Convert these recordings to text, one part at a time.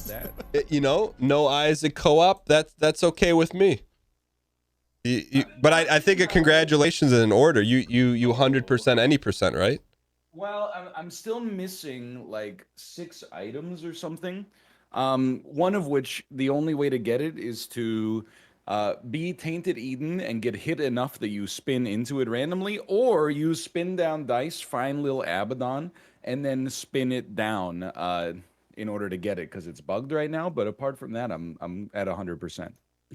that? You know, no Isaac co-op. That's okay with me. But I think a congratulations is in order. You 100% any percent, right? Well, I'm still missing like 6 items or something. One of which the only way to get it is to be Tainted Eden and get hit enough that you spin into it randomly, or you spin down dice, find little Abaddon, and then spin it down in order to get it because it's bugged right now. But apart from that, I'm at 100%.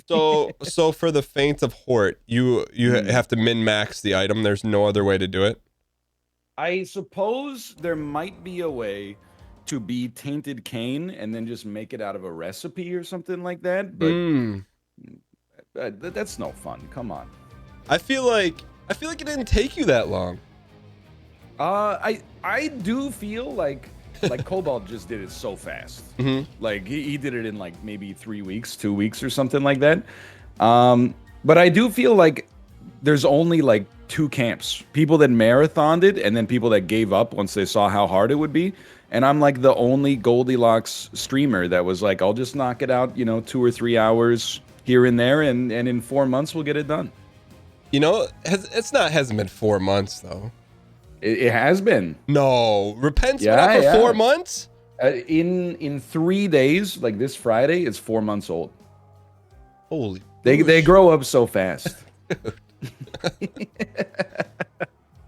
So for the faint of heart, you have to min max the item. There's no other way to do it. I suppose there might be a way to be Tainted Cane and then just make it out of a recipe or something like that, but that's no fun. Come on. I feel like it didn't take you that long. I do feel like Cobalt just did it so fast. Like he did it in like maybe 3 weeks, 2 weeks or something like that. But I do feel like there's only like 2 camps: people that marathoned it and then people that gave up once they saw how hard it would be. And I'm like the only Goldilocks streamer that was like, I'll just knock it out, 2 or 3 hours here and there, and in 4 months we'll get it done. You know, hasn't been 4 months though. It has been. No, Repent's been up for 4 months. In 3 days, like this Friday, it's 4 months old. Holy! They grow up so fast.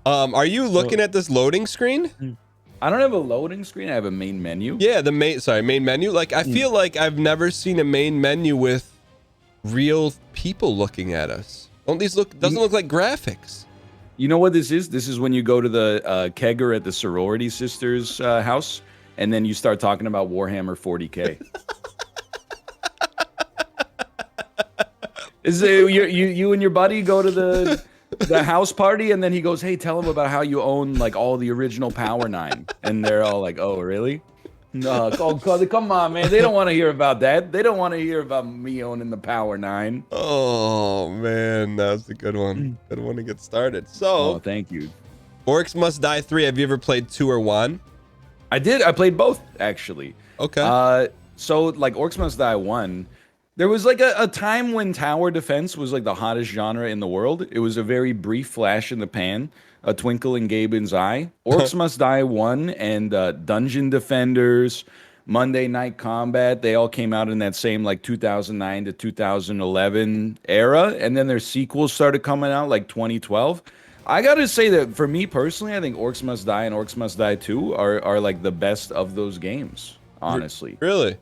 Are you looking at this loading screen? I don't have a loading screen. I have a main menu. Yeah, the main menu. Like I feel like I've never seen a main menu with real people looking at us. Doesn't look like graphics. You know what this is? This is when you go to the kegger at the sorority sisters' house, and then you start talking about Warhammer 40K. Is it, you and your buddy go to the house party, and then he goes, "Hey, tell him about how you own like all the original Power 9," and they're all like, "Oh, really? No, come on, man. They don't want to hear about that. They don't want to hear about me owning the Power 9." Oh man, that was a good one. Good one to get started. So, thank you. Orcs Must Die 3. Have you ever played 2 or 1? I did. I played both actually. Okay. So like Orcs Must Die 1. There was like a time when tower defense was like the hottest genre in the world. It was a very brief flash in the pan, a twinkle in Gaben's eye. Orcs Must Die 1 and Dungeon Defenders, Monday Night Combat, they all came out in that same like 2009 to 2011 era. And then their sequels started coming out like 2012. I gotta say that for me personally, I think Orcs Must Die and Orcs Must Die 2 are like the best of those games, honestly. Really?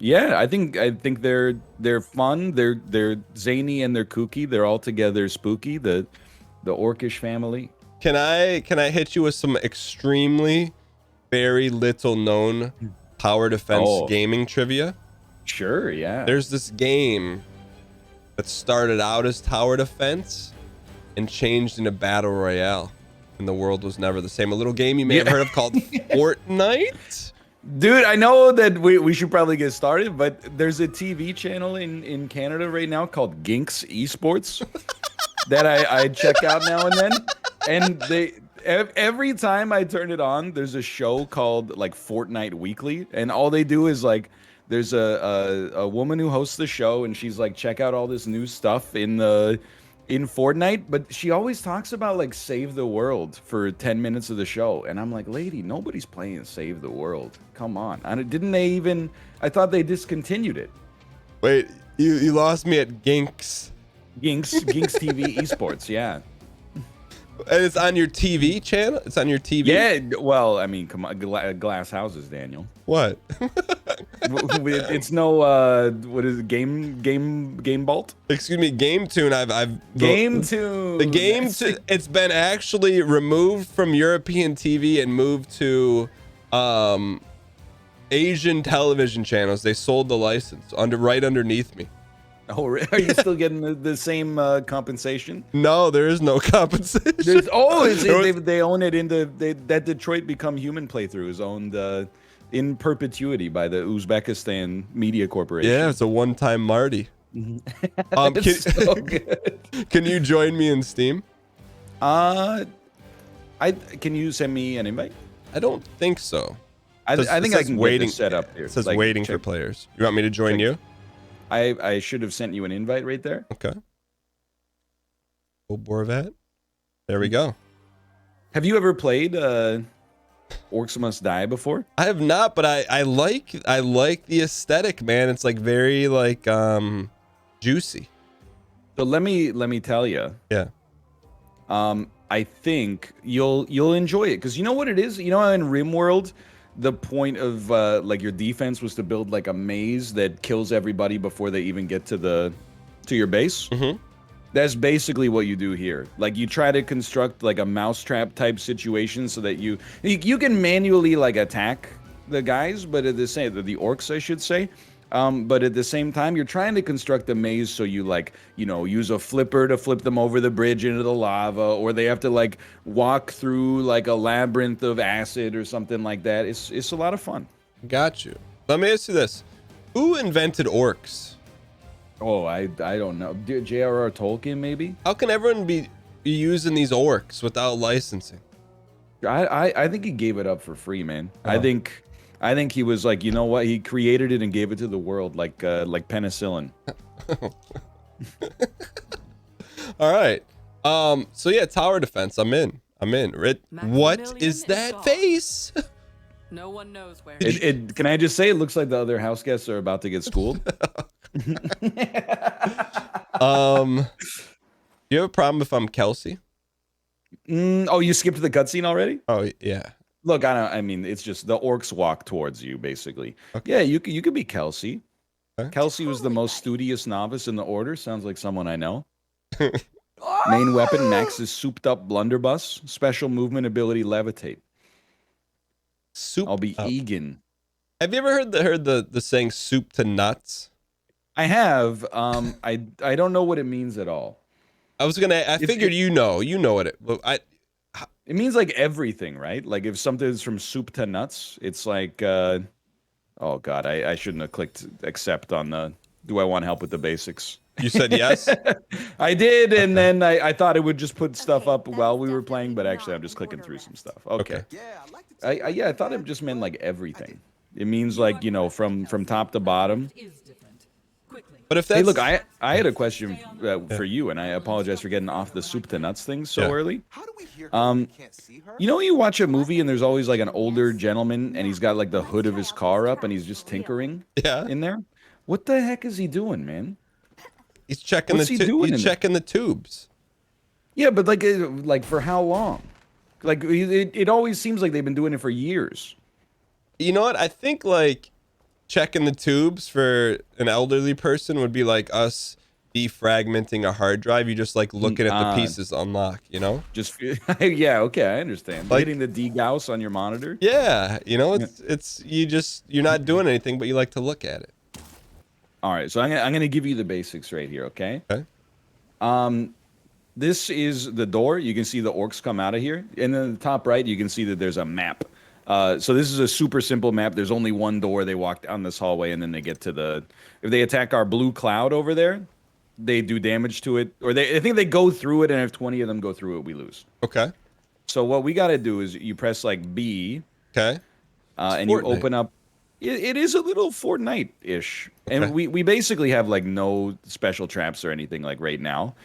Yeah, I think they're fun, they're zany and they're kooky. They're all together spooky. The Orcish family. Can I hit you with some extremely very little known tower defense gaming trivia? Sure, yeah. There's this game that started out as tower defense and changed into battle royale, and the world was never the same. A little game you may have heard of called Fortnite. Dude, I know that we should probably get started, but there's a TV channel in Canada right now called Ginks Esports that I check out now and then. And every time I turn it on, there's a show called like Fortnite Weekly. And all they do is like, there's a woman who hosts the show, and she's like, check out all this new stuff in Fortnite, but she always talks about like Save the World for 10 minutes of the show, and I'm like, lady, nobody's playing Save the World. Come on. I thought they discontinued it. Wait, you lost me at Ginks TV Esports, yeah. And it's on your TV channel? It's on your TV? Yeah, well, I mean, come on, glass houses, Daniel. What? It's no what is it, game Bolt? Excuse me, Game Tune. Game Tune. The Game Tune. It's been actually removed from European TV and moved to Asian television channels. They sold the license right underneath me. Oh, are you still getting the same compensation? No, there is no compensation. They own it that Detroit Become Human playthrough is owned in perpetuity by the Uzbekistan Media Corporation. Yeah, it's a one-time Marty. So good. Can you join me in Steam? Can you send me an invite? I don't think so. I think I can get this set up here. It says Like, waiting for check- players. You want me to join you? I should have sent you an invite right there. Okay. Oh, Borvat. There we go. Have you ever played Orcs Must Die before? I have not, but I like the aesthetic, man. It's like very like juicy. So let me tell you. Yeah. I think you'll enjoy it because you know what it is. You know how in RimWorld, the point of like your defense was to build like a maze that kills everybody before they even get to your base. Mm-hmm. That's basically what you do here. Like you try to construct like a mousetrap type situation so that you can manually like attack the guys, but at the orcs I should say. But at the same time, you're trying to construct a maze so you like, use a flipper to flip them over the bridge into the lava, or they have to like walk through like a labyrinth of acid or something like that. It's a lot of fun. Got you. Let me ask you this: who invented orcs? Oh, I don't know. J.R.R. Tolkien, maybe? How can everyone be using these orcs without licensing? I think he gave it up for free, man. Oh. I think he was like, you know what? He created it and gave it to the world, like penicillin. All right. So yeah, tower defense. I'm in. What is that face? No one knows where. Can I just say, it looks like the other house guests are about to get schooled. Do you have a problem if I'm Kelsey? Oh, you skipped the cutscene already? Oh yeah. Look, I mean, it's just the orcs walk towards you, basically. Okay. Yeah, you could be Kelsey. Okay. Kelsey was the most studious novice in the order. Sounds like someone I know. Main weapon, Max's souped-up blunderbuss. Special movement ability, levitate. I'll be Egan. Have you ever heard the saying "soup to nuts"? I have. I don't know what it means at all. I figured you know what it. It means like everything, right? Like if something's from soup to nuts, it's like, oh God, I shouldn't have clicked accept on the, do I want help with the basics? You said yes? I did, and then I thought it would just put stuff up while we were playing, but actually I'm just clicking through some stuff. Okay. I thought it just meant like everything. It means like, from top to bottom. But if that's... Hey, look, I had a question for you, and I apologize for getting off the soup to nuts thing so early. You watch a movie and there's always like an older gentleman and he's got like the hood of his car up and he's just tinkering in there. What the heck is he doing, man? He's checking checking the tubes. Yeah, but like for how long? Like it always seems like they've been doing it for years. You know what? I think like checking the tubes for an elderly person would be like us defragmenting a hard drive. You just like looking at the pieces unlock, Just yeah, okay, I understand. Like, hitting the degauss on your monitor. Yeah, it's you're not doing anything, but you like to look at it. All right, so I'm gonna give you the basics right here, okay? Okay. This is the door. You can see the orcs come out of here, and then the top right, you can see that there's a map. So this is a super simple map. There's only one door. They walk down this hallway, and then they get to if they attack our blue cloud over there, they do damage to it, or I think they go through it, and if 20 of them go through it, we lose. Okay. So what we got to do is you press like B. Okay. And you open up. It is a little Fortnite-ish, and we basically have like no special traps or anything like right now.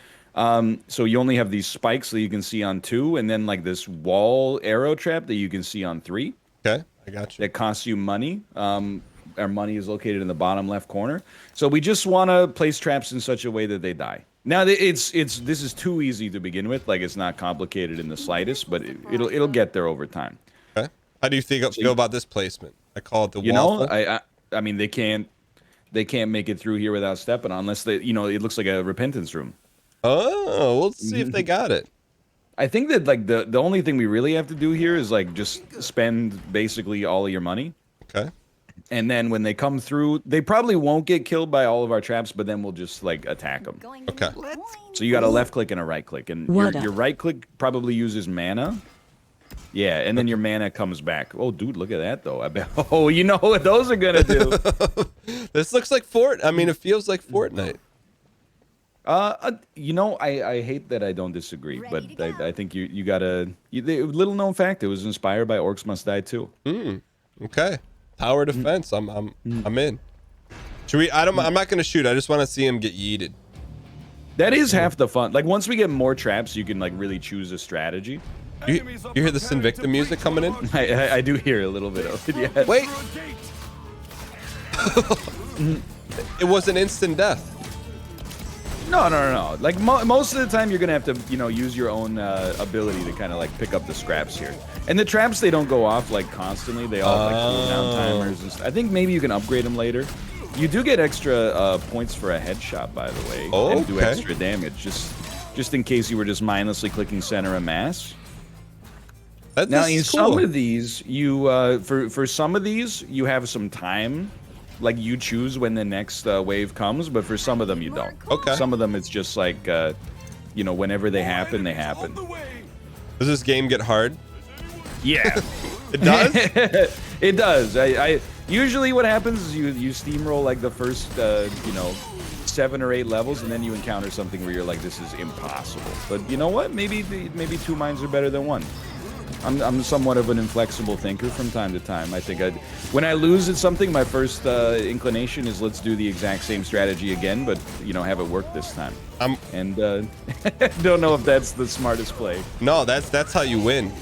So you only have these spikes that you can see on 2, and then like this wall arrow trap that you can see on 3. Okay, I got you. That costs you money. Our money is located in the bottom left corner. So we just want to place traps in such a way that they die. Now this is too easy to begin with. Like it's not complicated in the slightest, but it'll get there over time. Okay. How do you feel about this placement? I call it the waffle. I mean they can't make it through here without stepping on unless they it looks like a repentance room. Oh, we'll see if they got it. I think that like the only thing we really have to do here is like just spend basically all of your money. Okay. And then when they come through, they probably won't get killed by all of our traps, but then we'll just like attack them. Okay. So you got a left click and a right click, and your right click probably uses mana. Yeah, and then your mana comes back. Oh, dude, look at that though. I bet. Oh, you know what those are gonna do? This looks like it feels like Fortnite. I hate that I don't disagree, but I think you gotta. Little known fact, it was inspired by Orcs Must Die too. Okay. Tower defense. I'm in. Should we? I'm not gonna shoot. I just want to see him get yeeted. That is half the fun. Like once we get more traps, you can like really choose a strategy. You hear the Sinvicta music coming in? I do hear a little bit of it. Yeah. Wait. It was an instant death. No. Like most of the time, you're gonna have to, use your own ability to kind of like pick up the scraps here. And the traps, they don't go off like constantly. They all have like cooldown timers and stuff. I think maybe you can upgrade them later. You do get extra points for a headshot, by the way, and do extra damage just in case you were just mindlessly clicking center and mass. Now in some of these, you for some of these you have some time. Like you choose when the next wave comes, but for some of them you don't. Okay. Some of them it's just like, whenever they happen, they happen. Does this game get hard? Yeah. It does? It does. I usually what happens is you steamroll like the first, 7 or 8 levels, and then you encounter something where you're like, this is impossible. But you know what? Maybe 2 minds are better than 1. I'm somewhat of an inflexible thinker from time to time. I think when I lose at something, my first inclination is let's do the exact same strategy again, but have it work this time. And don't know if that's the smartest play. No, that's how you win.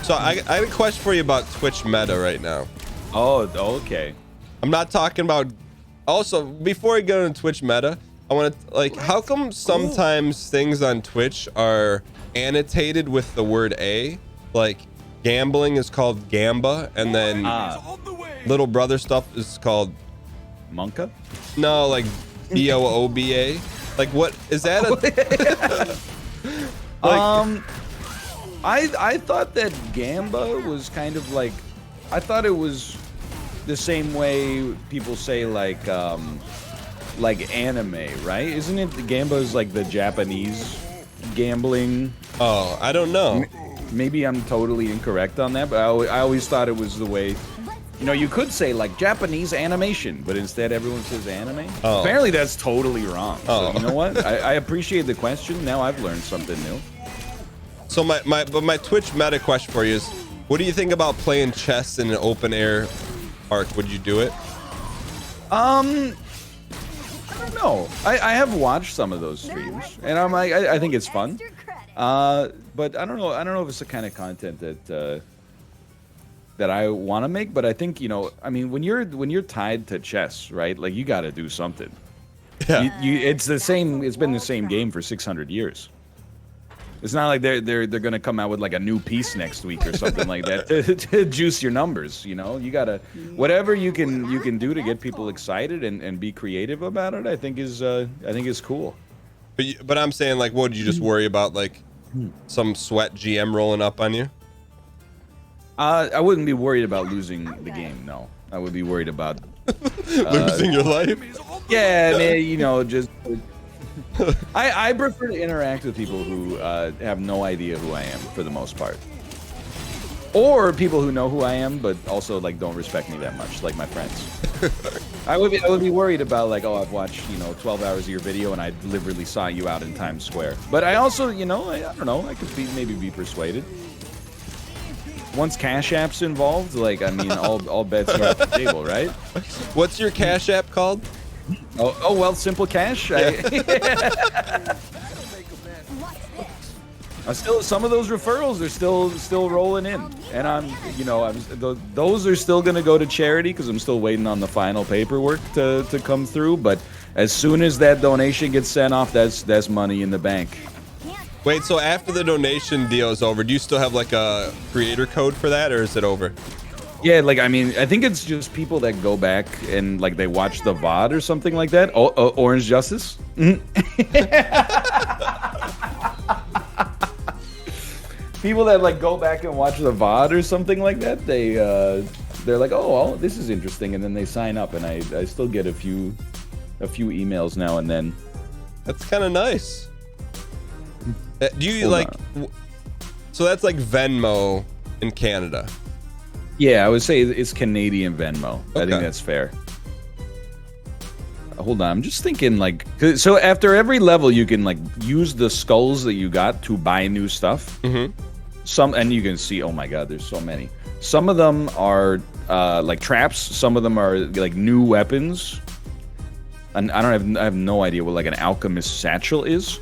So I have a question for you about Twitch meta right now. Oh, okay. I'm not talking about. Also, before I go into Twitch meta, I want to like, how come sometimes things on Twitch are annotated with the word A? Like gambling is called Gamba, and then little brother stuff is called Monka? No, like BOOBA. Like what is that? I thought that Gamba was kind of like, I thought it was the same way people say like anime, right? Isn't it Gamba is like the Japanese gambling? Oh, I don't know. Maybe I'm totally incorrect on that, but I always thought it was the way. You could say like Japanese animation, but instead everyone says anime. Oh. Apparently that's totally wrong. Oh. So you know what? I appreciate the question. Now I've learned something new. So my Twitch meta question for you is, what do you think about playing chess in an open air park? Would you do it? I don't know. I have watched some of those streams, and I'm like, I think it's fun. But I don't know. I don't know if it's the kind of content that I want to make. But I think I mean, when you're tied to chess, right? Like you got to do something. Yeah. It's the same. It's been the same game for 600 years. It's not like they're gonna come out with like a new piece next week or something like that to juice your numbers. You gotta whatever you can do to get people excited and be creative about it. I think is cool. But I'm saying, like, what did you just worry about, like some sweat GM rolling up on you? I wouldn't be worried about losing the game. No, I would be worried about losing your life. Yeah, man, just. I prefer to interact with people who have no idea who I am for the most part, or people who know who I am but also like don't respect me that much, like my friends. I would be worried about like, oh, I've watched 12 hours of your video and I deliberately saw you out in Times Square. But I also I don't know, I could maybe be persuaded. Once Cash App's involved, like I mean, all bets are off the table, right? What's your Cash App called? Oh well, Simple Cash. Some of those referrals are still rolling in, and those are still gonna go to charity because I'm still waiting on the final paperwork to come through. But as soon as that donation gets sent off, that's money in the bank. Wait, so after the donation deal is over, do you still have like a creator code for that, or is it over? Yeah, like I mean, I think it's just people that go back and like they watch the VOD or something like that. Orange Justice. People that like go back and watch the VOD or something like that. They're like, oh, this is interesting, and then they sign up, and I still get a few emails now and then. That's kind of nice. Do you so that's like Venmo in Canada? Yeah, I would say it's Canadian Venmo. Okay. I think that's fair. Hold on, I'm just thinking like, so after every level you can like use the skulls that you got to buy new stuff. Mm-hmm. And you can see, oh my god, there's so many. Some of them are like traps. Some of them are like new weapons. And I have no idea what like an alchemist satchel is,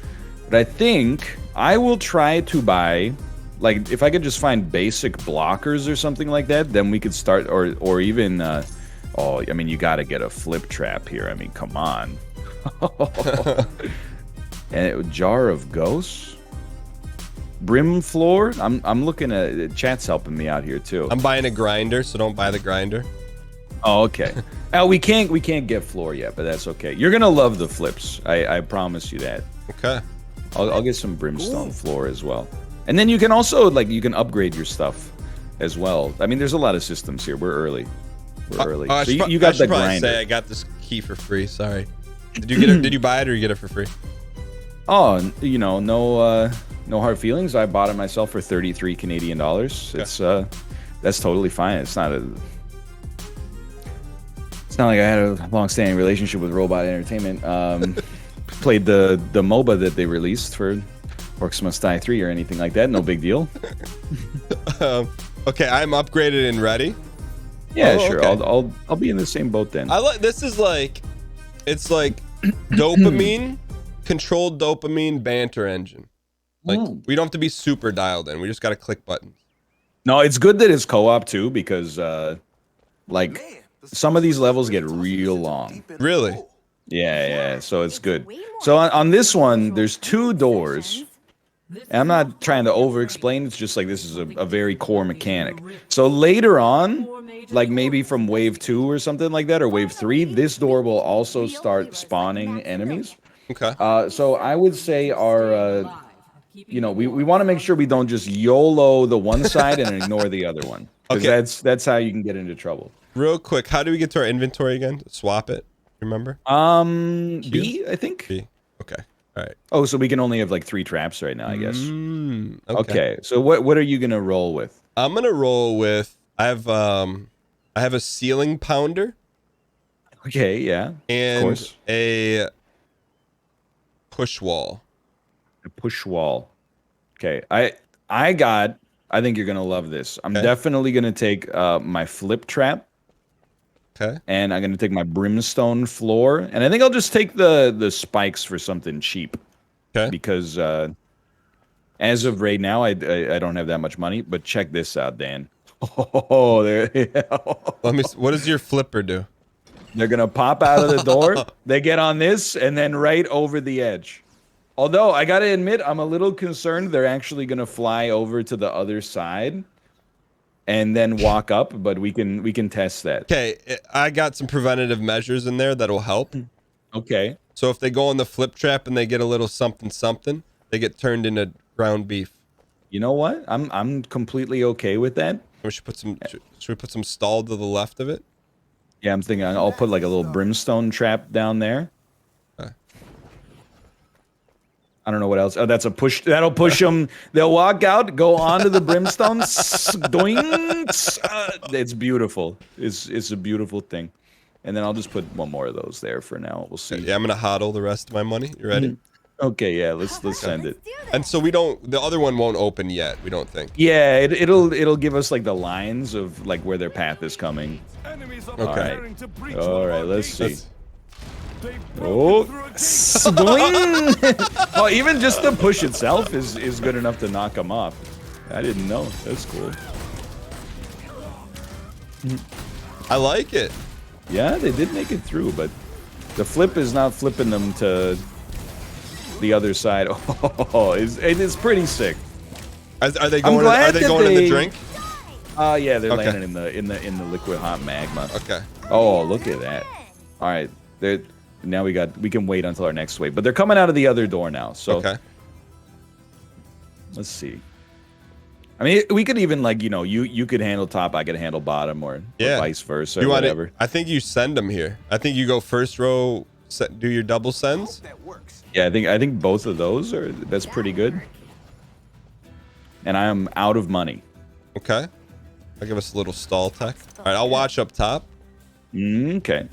but I think I will try to buy, like if I could just find basic blockers or something like that, then we could start, or even, oh, I mean, you got to get a flip trap here. I mean, come on. And jar of ghosts, brim floor. I'm looking at chat's helping me out here too. I'm buying a grinder, so don't buy the grinder. Oh, okay. We can't get floor yet, but that's okay. You're gonna love the flips. I promise you that. Okay. I'll get some brimstone floor as well, and then you can also like you can upgrade your stuff as well. I mean, there's a lot of systems here. We're early. We're early. So you got the grinder. Say I got this key for free. Sorry. Did you get it? Did you buy it or you get it for free? Oh, you know, no hard feelings. I bought it myself for 33 Canadian dollars. Okay. It's that's totally fine. It's not like I had a long-standing relationship with Robot Entertainment. Played the MOBA that they released for Orcs Must Die 3 or anything like that. No big deal. Okay, I'm upgraded and ready. Yeah, sure. Okay. I'll be in the same boat then. I like this. Is like, it's like dopamine, controlled dopamine banter engine. Like we don't have to be super dialed in. We just got to click buttons. No, it's good that it's co-op too because like some of these levels get real long. Really? Yeah. So it's good. So on this one, there's 2 doors. And I'm not trying to over-explain. It's just like this is a very core mechanic. So later on, like maybe from wave 2 or something like that, or wave 3, this door will also start spawning enemies. Okay. So I would say our, you know, we want to make sure we don't just YOLO the one side and ignore the other one. Because that's how you can get into trouble. Real quick, how do we get to our inventory again? Swap it. Remember? B, I think. B. Okay. All right. Oh, so we can only have like 3 traps right now, I guess. Okay. So what are you gonna roll with? I'm gonna roll with. I have a ceiling pounder. Okay. Yeah. And a push wall. A push wall. Okay. I think you're gonna love this. I'm definitely gonna take my flip trap. Okay. And I'm gonna take my brimstone floor, and I think I'll just take the spikes for something cheap. Okay. Because as of right now, I don't have that much money. But check this out, Dan. Oh, there. Let me. What does your flipper do? They're gonna pop out of the door. They get on this, and then right over the edge. Although I gotta admit, I'm a little concerned they're actually gonna fly over to the other side. And then walk up, but we can test that. Okay, I got some preventative measures in there that'll help. Okay. So if they go on the flip trap and they get a little something, they get turned into ground beef. You know what? I'm completely okay with that. We should put some. Should we put some stall to the left of it? Yeah, I'm thinking I'll put like a little brimstone trap down there. I don't know what else. Oh, that's a push. That'll push them. They'll walk out, go onto the brimstone. Doing. It's beautiful. It's a beautiful thing. And then I'll just put one more of those there for now. We'll see. Yeah, I'm gonna hodl the rest of my money. You ready? Okay, yeah. Let's send it. And so we don't. The other one won't open yet. We don't think. Yeah, it'll give us like the lines of like where their path is coming. Okay. All right. Let's see. Oh, swing! Oh, even just the push itself is good enough to knock them off. I didn't know. That's cool. I like it. Yeah, they did make it through, but the flip is not flipping them to the other side. Oh, it's pretty sick. Are they going? Are they going in the drink? Yeah, they're landing in the liquid hot magma. Okay. Oh, look at that. All right, now we can wait until our next wave, but they're coming out of the other door now. So let's see. I mean, we could even like you could handle top, I could handle bottom, or vice versa, or whatever. I think you send them here. I think you go first row, do your double sends. Yeah, I think both of those that's pretty good. And I am out of money. Okay. I'll give us a little stall tech. All right, I'll watch up top. Okay.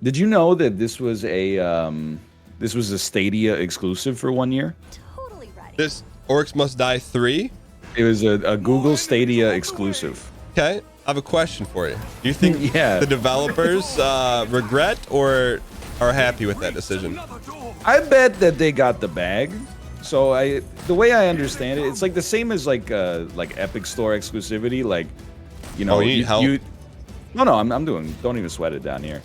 Did you know that this was a Stadia exclusive for 1 year? Totally right. This Orcs Must Die 3? It was a Google Stadia exclusive. Okay, I have a question for you. Do you think Yeah. the developers regret or are happy with that decision? I bet that they got the bag. So the way I understand it, it's like the same as like Epic Store exclusivity. Like, you know, Oh, you need help. No, I'm doing. Don't even sweat it down here.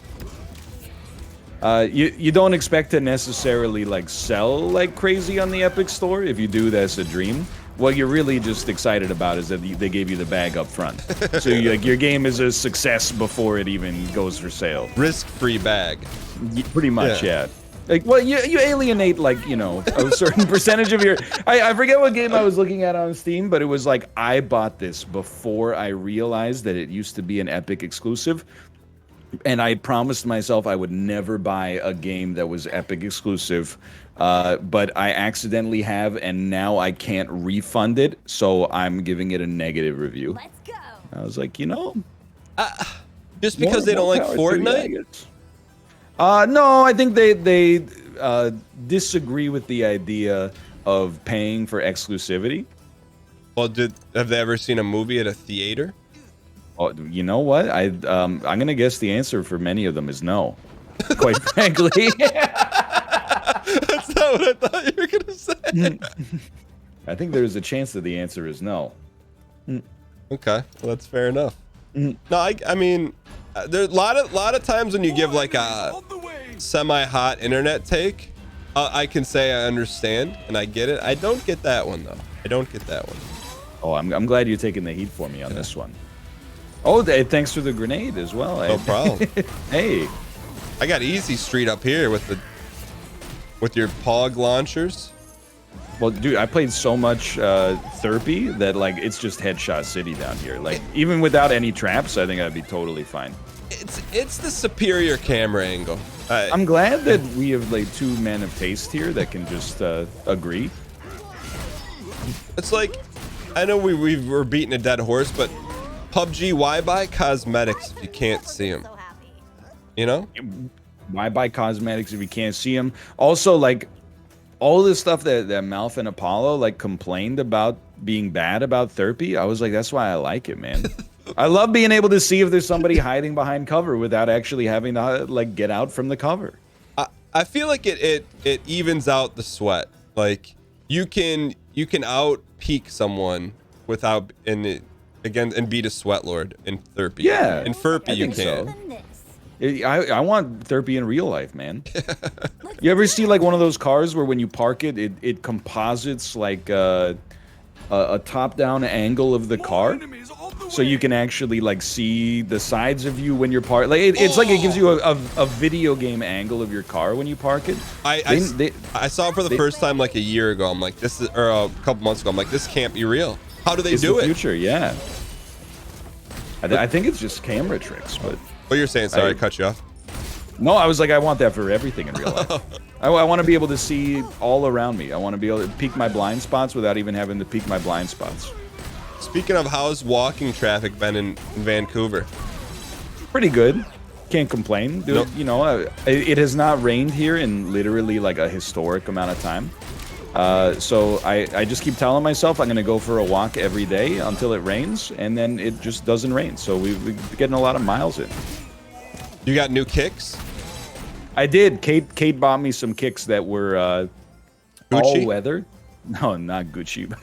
You don't expect to necessarily like sell like crazy on the Epic Store. If you do, that's a dream. What you're really just excited about is that they gave you the bag up front. So like your game is a success before it even goes for sale. Risk-free bag. Pretty much, yeah. Like, well, you alienate, like, you know, a certain percentage of your... I forget what game I was looking at on Steam, but it was like, I bought this before I realized that it used to be an Epic exclusive. And I promised myself I would never buy a game that was Epic exclusive. But I accidentally have, and now I can't refund it, so I'm giving it a negative review. Let's go. I was like, you know... Just because they don't like Fortnite? No, I think they disagree with the idea of paying for exclusivity. Well, have they ever seen a movie at a theater? Oh, you know what? I'm gonna guess the answer for many of them is no. Quite frankly. That's not what I thought you were gonna say. I think there's a chance that the answer is no. Okay, well, that's fair enough. No, I mean, there's a lot of times when you give like a semi-hot internet take, I can say I understand and I get it. I don't get that one though. I don't get that one. Oh, I'm glad you're taking the heat for me on this one. Oh, thanks for the grenade as well. No problem. Hey, I got Easy Street up here with your POG launchers. well, dude, I played so much Therpy that like it's just headshot city down here. Like even without any traps, I think I'd be totally fine. It's the superior camera angle. I'm glad that we have like two men of taste here that can just agree. It's like, I know we're beating a dead horse, but PUBG, why buy cosmetics if you can't see them? So happy. You know? Why buy cosmetics if you can't see them? Also, like all the stuff that Malf and Apollo like complained about being bad about Therpy, I was like, that's why I like it, man. I love being able to see if there's somebody hiding behind cover without actually having to like get out from the cover. I feel like it evens out the sweat. Like you can out peak someone without and beat a sweat lord in Therpy. Yeah, in Furpy you think so. can. I want Therpy in real life, man. You ever see like one of those cars where when you park it, it composites like a top-down angle of the car, so you can actually like see the sides of you when you're parked. Like it's like it gives you a video game angle of your car when you park it. I saw it for the first time like a year ago. I'm like, this is, or a couple months ago. I'm like, this can't be real. How do they do it? Future, yeah. I think it's just camera tricks, but. What you're saying? Sorry, I cut you off. No, I was like, I want that for everything in real life. I want to be able to see all around me. I want to be able to peek my blind spots without even having to peek my blind spots. Speaking of, how's walking traffic been in Vancouver? Pretty good. Can't complain. Dude, Nope. You know, it has not rained here in literally like a historic amount of time. So I just keep telling myself I'm going to go for a walk every day until it rains, and then it just doesn't rain. So we're getting a lot of miles in. You got new kicks? I did. Kate bought me some kicks that were all weather. No, not Gucci, but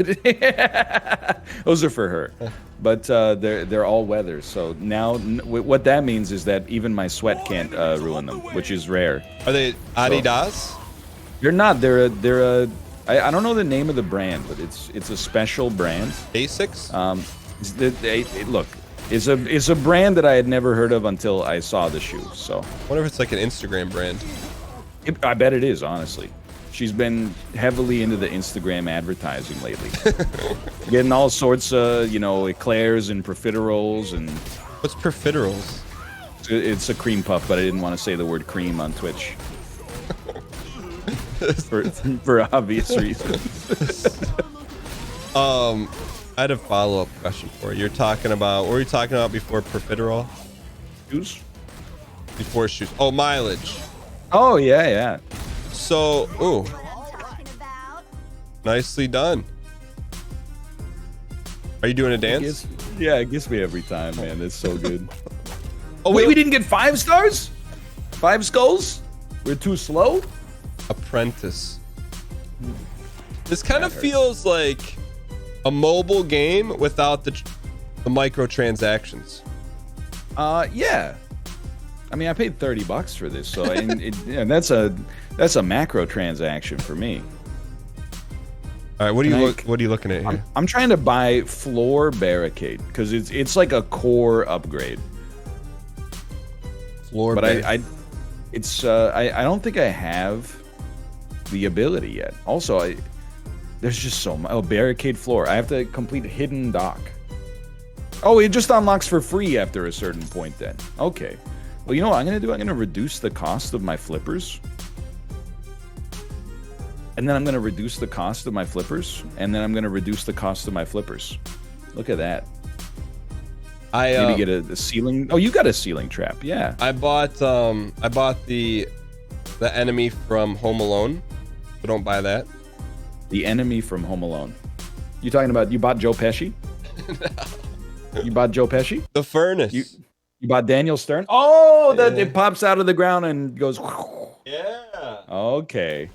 those are for her. But they're all weather. So now what that means is that even my sweat can't ruin them, which is rare. Are they Adidas? So, they're not. They're a I don't know the name of the brand, but it's a special brand. Asics? Look, it's a brand that I had never heard of until I saw the shoe. So I wonder if it's like an Instagram brand. I bet it is, honestly. She's been heavily into the Instagram advertising lately. Getting all sorts of, eclairs and profiteroles and... What's profiteroles? It's a cream puff, but I didn't want to say the word cream on Twitch. for obvious reasons. I had a follow-up question for you. You're talking about, what were you talking about before profiterole? Shoes? Before shoes. Oh, mileage. Oh, yeah. So, ooh. Nicely done. Are you doing a dance? Yeah, it gets me every time, man. It's so good. Oh, Wait, we didn't get 5 stars? 5 skulls? We're too slow? Apprentice. This kind of feels like a mobile game without the microtransactions. Yeah. I mean, I paid $30 for this, so yeah, that's a macro transaction for me. All right, what are you looking at here? I'm trying to buy floor barricade because it's like a core upgrade. Floor, but I don't think I have the ability yet. Also, there's just so much. Oh, barricade floor. I have to complete hidden dock. Oh, it just unlocks for free after a certain point then. Okay. Well, you know what I'm going to do? I'm going to reduce the cost of my flippers. And then I'm going to reduce the cost of my flippers. And then I'm going to reduce the cost of my flippers. Look at that. Maybe get a ceiling. Oh, you got a ceiling trap. Yeah. I bought the enemy from Home Alone. So don't buy that. The enemy from Home Alone. You talking about you bought Joe Pesci? No. You bought Joe Pesci? The furnace. You bought Daniel Stern? Oh, that it pops out of the ground and goes. Yeah. Okay.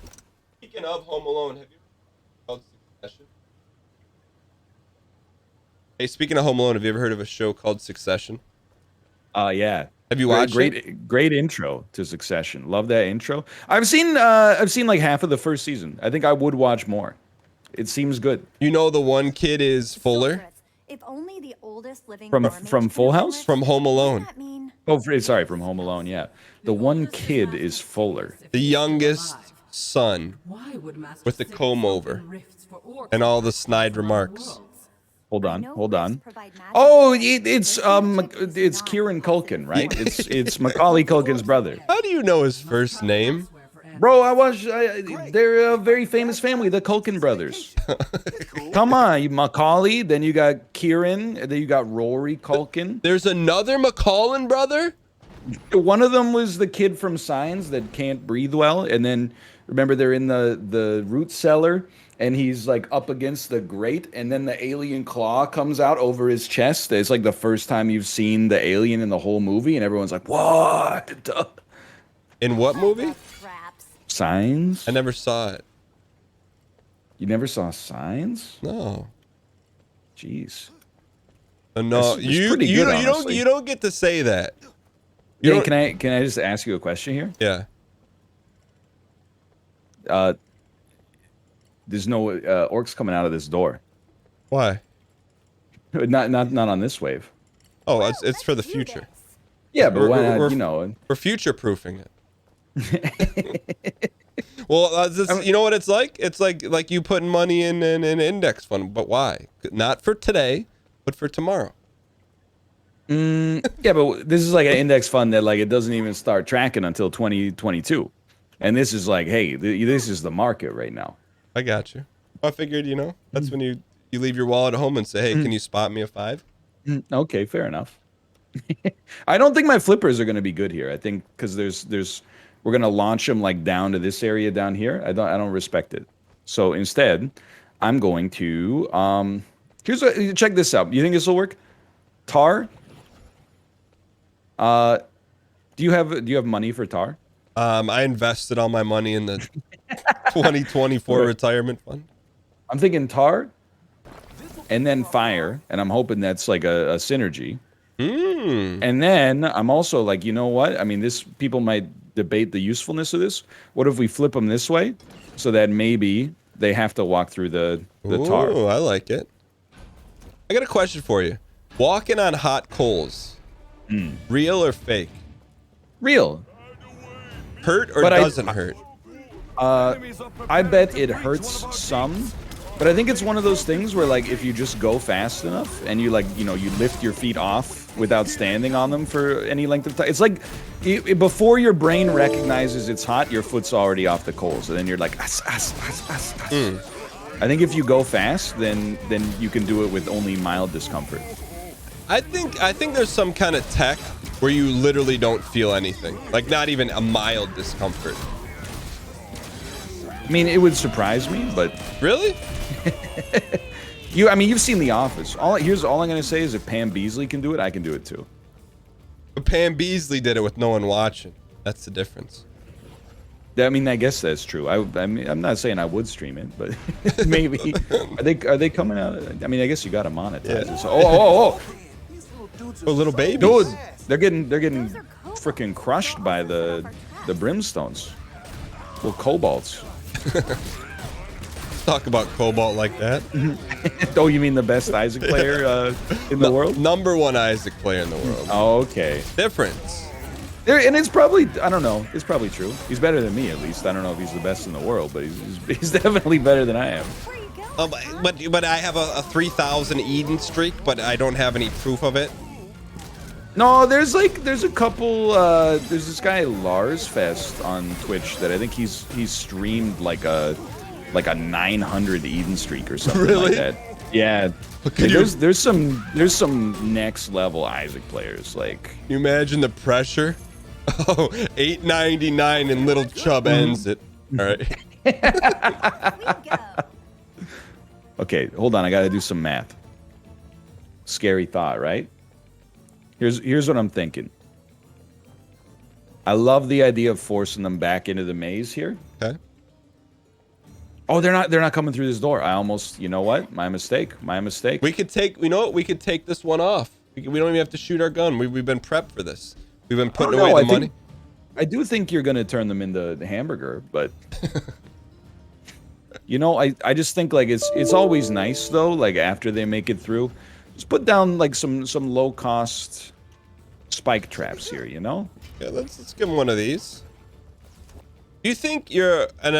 Speaking of Home Alone, have you ever heard of Succession? Hey, speaking of Home Alone, have you ever heard of a show called Succession? Yeah. Have you watched it? Great intro to Succession. Love that intro. I've seen like half of the first season. I think I would watch more. It seems good. You know the one kid is Fuller? If only the oldest living from Full House? From Home Alone. Oh, sorry, from Home Alone, yeah. The one kid is Fuller. The youngest son with the comb over and all the snide remarks. Hold on. Oh, it's Kieran Culkin, right? It's Macaulay Culkin's brother. How do you know his first name? Bro, they're a very famous family, the Culkin brothers. Come on, you Macaulay, then you got Kieran, and then you got Rory Culkin. There's another Macaulay brother? One of them was the kid from Signs that can't breathe well, and then remember they're in the root cellar, and he's like up against the grate, and then the alien claw comes out over his chest. It's like the first time you've seen the alien in the whole movie, and everyone's like, "What?" In what movie? Signs? I never saw it. You never saw Signs? No. Jeez. No, you don't get to say that. Yeah, can I just ask you a question here? Yeah. There's no orcs coming out of this door. Why? Not on this wave. Oh, it's for the future. Yeah, but why not, we're future proofing it. Well, you know what it's like? It's like you putting money in an index fund, but why? Not for today, but for tomorrow. Yeah, but this is like an index fund that like it doesn't even start tracking until 2022, and this is like, hey, this is the market right now. I got you. I figured, that's when you leave your wallet at home and say, hey, can you spot me a 5? Okay, fair enough. I don't think my flippers are going to be good here. I think because we're going to launch them like down to this area down here. I don't respect it. So instead, I'm going to check this out. You think this will work? Tar? Do you have money for tar? I invested all my money in the 2024 retirement fund. I'm thinking tar and then fire, and I'm hoping that's like a synergy. And then I'm also like, you know what? I mean, people might debate the usefulness of this. What if we flip them this way so that maybe they have to walk through the tar? Oh, I like it. I got a question for you. Walking on hot coals, real or fake? Real. Hurt or doesn't hurt? I bet it hurts some, but I think it's one of those things where like if you just go fast enough and you you lift your feet off without standing on them for any length of time. It's like before your brain recognizes it's hot, your foot's already off the coals, and then you're like, I think if you go fast, then you can do it with only mild discomfort. I think there's some kind of tech where you literally don't feel anything, like not even a mild discomfort. I mean, it would surprise me, but really, I mean, you've seen The Office. Here's all I'm gonna say is if Pam Beasley can do it, I can do it too. But Pam Beasley did it with no one watching. That's the difference. I mean, I guess that's true. I mean, I'm not saying I would stream it, but maybe. Are they coming out? I mean, I guess you got to monetize it. So, oh! Oh, little baby. Dude, they're getting freaking crushed by the brimstones. Well, kobolds. Talk about Cobalt like that. Oh, you mean the best Isaac player in the world? Number one Isaac player in the world. Oh, okay. Difference. And it's probably, I don't know, it's probably true. He's better than me, at least. I don't know if he's the best in the world, but he's definitely better than I am. But I have a 3,000 Eden streak, but I don't have any proof of it. No, there's a couple, there's this guy Lars Fest on Twitch that I think he's streamed like a 900 Eden streak or something like that. Yeah. There's some next level Isaac players, like. Can you imagine the pressure? Oh, 899 and Little Chubb ends it. All right. Okay, hold on. I got to do some math. Scary thought, right? Here's what I'm thinking. I love the idea of forcing them back into the maze here. Okay. Oh, they're not coming through this door. I almost, you know what? My mistake. We could take, you know what? We could take this one off. We don't even have to shoot our gun. We've been prepped for this. We've been putting away the money. I do think you're gonna turn them into the hamburger, but you know, I just think like it's always nice though. Like after they make it through, just put down like some low cost spike traps here. You know? Yeah, let's give them one of these. Do you think you're, and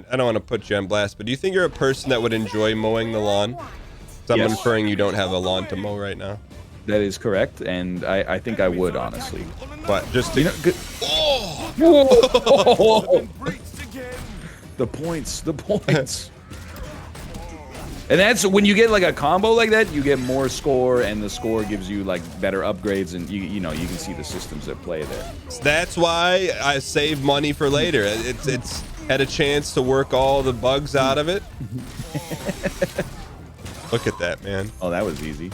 I don't want to put you on blast, but do you think you're a person that would enjoy mowing the lawn? 'Cause I'm inferring you don't have a lawn to mow right now. That is correct, and I think I would, honestly. But just to... You know, oh! The points. And that's when you get like a combo like that, you get more score, and the score gives you like better upgrades, and you know you can see the systems at play there. That's why I save money for later. It's had a chance to work all the bugs out of it. Look at that, man. Oh, that was easy.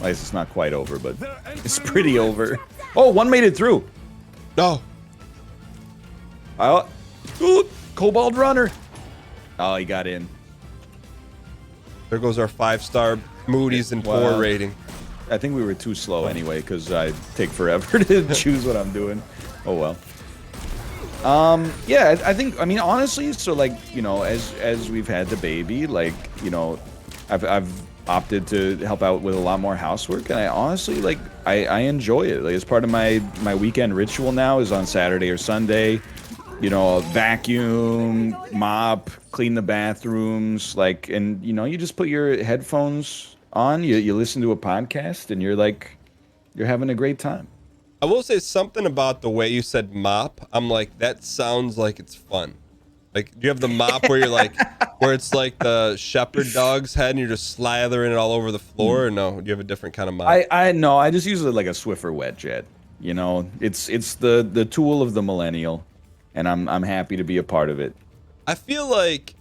Well, it's not quite over, but it's pretty over. Oh, one made it through. No. Ooh, Kobold Runner. Oh, he got in. There goes our 5-star Moody's and 4 rating. I think we were too slow anyway, because I take forever to choose what I'm doing. Oh well. Yeah, I mean, honestly, so like, you know, as we've had the baby, like, you know, I've opted to help out with a lot more housework, and I honestly, like, I enjoy it. Like, it's part of my weekend ritual now is on Saturday or Sunday. You know, vacuum, mop, clean the bathrooms, like, and you know, you just put your headphones on, you listen to a podcast, and you're having a great time. I will say something about the way you said mop. I'm like, that sounds like it's fun. Like, do you have the mop where you're like, where it's like the shepherd dog's head and you're just slathering it all over the floor, or no? Do you have a different kind of mop? I just use it like a Swiffer wet jet. You know, it's the tool of the millennial. And I'm happy to be a part of it. I feel like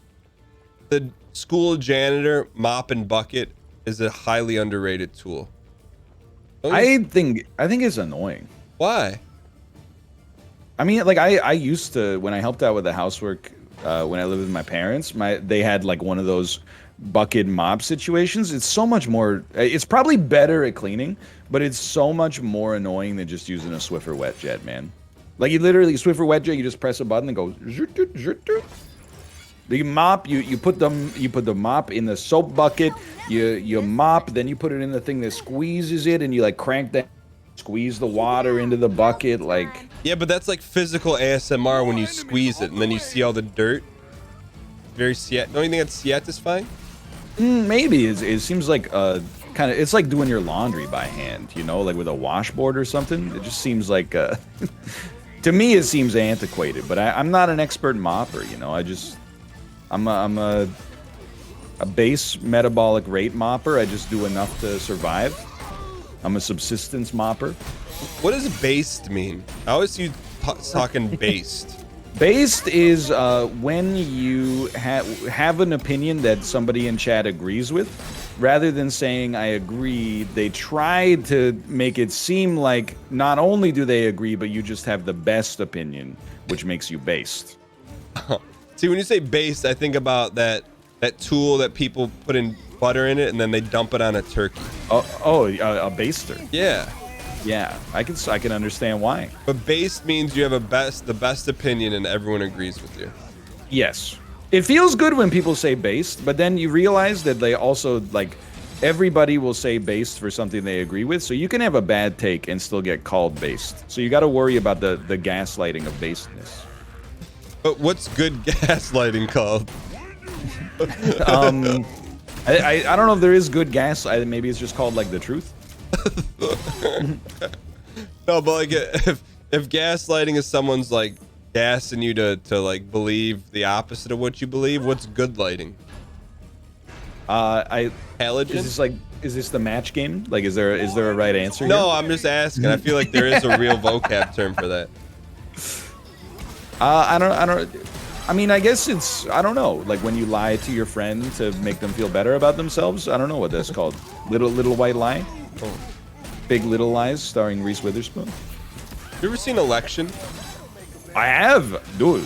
the school janitor mop and bucket is a highly underrated tool. I think it's annoying. Why? I mean, like I used to, when I helped out with the housework when I lived with my parents, they had like one of those bucket mop situations. It's so much more. It's probably better at cleaning, but it's so much more annoying than just using a Swiffer wet jet, man. Like, you literally, Swiffer wet jet, you just press a button and go, the mop, you put the mop in the soap bucket, you mop, then you put it in the thing that squeezes it, and you like crank that, squeeze the water into the bucket, like. Yeah, but that's like physical ASMR when you squeeze it, and then you see all the dirt. Very don't you think that's satisfying? Maybe it seems like kind of, it's like doing your laundry by hand, you know, like with a washboard or something. It just seems like to me it seems antiquated, but I'm not an expert mopper, you know. I'm a base metabolic rate mopper. I just do enough to survive. I'm a subsistence mopper. What does based mean? I always see you talking based. Based is when you have an opinion that somebody in chat agrees with. Rather than saying I agree, they try to make it seem like not only do they agree, but you just have the best opinion, which makes you based. See, when you say based, I think about that tool that people put in butter in it and then they dump it on a turkey. A baster. Yeah. Yeah, I can understand why. But based means you have the best opinion and everyone agrees with you. Yes. It feels good when people say based, but then you realize that they also, like, everybody will say based for something they agree with, so you can have a bad take and still get called based. So you got to worry about the gaslighting of basedness. But what's good gaslighting called? I don't know if there is good gaslighting. Maybe it's just called, like, the truth. No, but like if gaslighting is someone's like gassing you to like believe the opposite of what you believe, what's good lighting? Halogen? Is this the match game? Like, is there a right answer here? No, I'm just asking. I feel like there is a real vocab term for that. I mean, I guess it's, I don't know, like when you lie to your friend to make them feel better about themselves. I don't know what that's called. Little White Lie? Oh. Big Little Lies starring Reese Witherspoon. You ever seen Election? I have. Dude,